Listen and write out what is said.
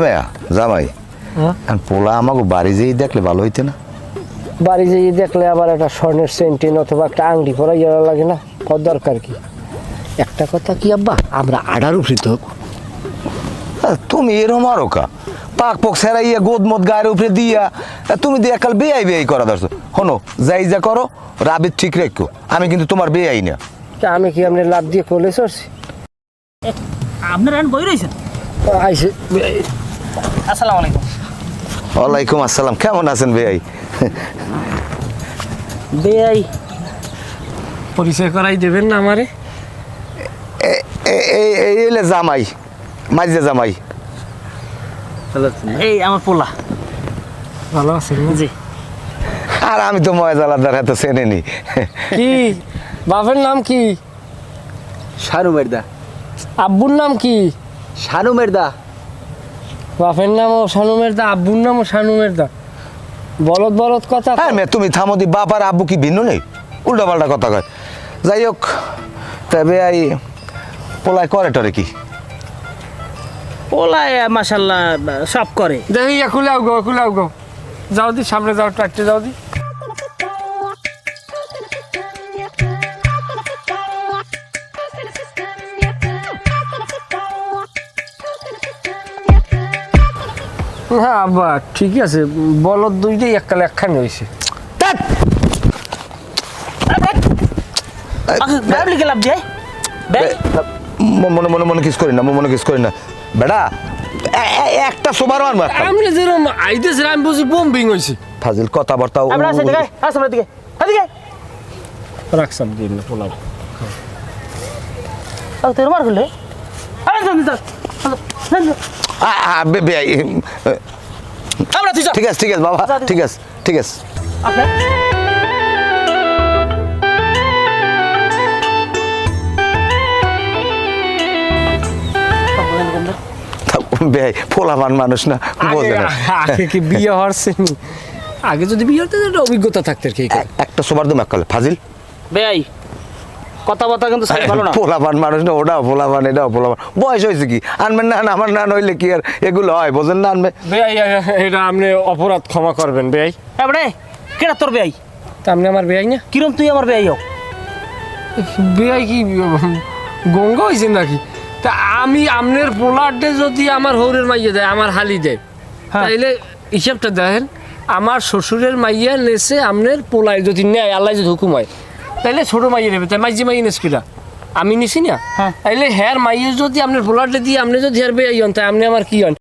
ভাইয়া জামাই পোলা আমাকে বাড়ি যেয়ে দেখলে ভালো হইতে না? বাড়ি যেয়ে দেখলে আবার একটা স্বর্ণের চেইন অথবা একটা আংটি পরা গেলে লাগে না, কত দরকার কি? একটা কথা কি আব্বা, আমরা আডার উপরে তো। তুমি এরম আরো কা পাক পক সেরাইয়া গোদ মদ গায়ের উপরে দিয়া তুমি দিয়ে একাল বেয়াই বেয়াই করা ধরছো। হনো যাই যা করো রাবির ঠিক রেখো, আমি কিন্তু তোমার বেয়াই না। আমি কি আপনি লাভ দিয়ে কোলে চড়ছি? আপনার এখন বই রয়েছেন? আইসে আসসালামু আলাইকুম। ওয়ালাইকুম আসসালাম, কেমন আছেন বেয়াই? বেয়াই পরিচয় করাই দেবেন না আমারে? এই এলে জামাই, মাঝে জামাই। এই আমার পোলা। ভালো আছেন? জি। আর আমি তো ময়জালাদার এত চেনে নি। কি বাপের নাম কি? শানু মেরদা। আব্বুর নাম কি? শানু মেরদা। বাপের নামও শানুমের দা, আব্বুর নামও শানুমের দা। বলদ বলদ কথা। হ্যাঁ মেয়ে তুমি থামো দি, বাপ আর আব্বু কি ভিন্ন নেই? উল্টা পাল্টা কথা কয়। যাই হোক তবে এই পোলায় করে টরে কি? পোলা মাশাল্লাহ সব করে। দেখি খুলে আও গো যাও দি, সামনে যাও, ট্রাকটে যাও দি। হ্যাঁ আব্বা ঠিকই আছে, বলদ দুইটাই এককালে একখানে হয়েছে। ভাবলি গেলাম যে মনে মনে মনে কিস করি না, মনে কিস করি না বেটা। একটা সোবার মারবা আমি যেরকম আইতেছে আমি বুঝি বম্বিং হয়েছে। ফাজিল কথাবার্তা আমরা আসে দিকে আসলে দিকে এদিকে রাখসাম দিন না পোলাও। আর তোর মার হলে আরে জানি স্যার আমরা তুই ঠিক আছে বাবা, ঠিক আছে আপনার বেয়াই পোলামান মানুষ না, বোঝে না। আগে কি বিয়ে হচ্ছে? আগে যদি বিয়ে হতে একটা অভিজ্ঞতা থাকতে কি একটা সোবার দম এককালে ফাজিল বেয়াই কথাবার্তা কিন্তু সাইড ভালো না। পোলামান মানুষ না, ওটাও পোলামান এটাও পোলামান। বয়স হয়েছে কি আনবেন না, আমার না নইলে কি আর এগুলো হয় বোঝেন না? আনবে এটা আপনি অপরাধ ক্ষমা করবেন বেয়াই। এবারে কেটা তোর বেয়াই? তা আপনি আমার বেয়াই না? কিরম তুই আমার বেয়াই হোক? বেয়াই কি গঙ্গা হয়েছেন নাকি? তা আমি আপনার পোলারটে যদি আমার হৌরের মাইয়ে দেয়, আমার হালি দেয়, তাইলে হিসাবটা দেখেন। আমার শ্বশুরের মাইয়া নেছে আপনার পোলায় যদি নেয়, আল্লাহ যদি হুকুম হয়, তাইলে ছোটো মাইয়ে নেবে। তাই মাইজি মাইয়ে নেস কিনা আমি নিছি না? তাইলে হ্যার মাইয়ে যদি আপনার পোলারটে দিয়ে আপনি যদি হের বেয়াই হন, তাই আপনি আমার কি হন?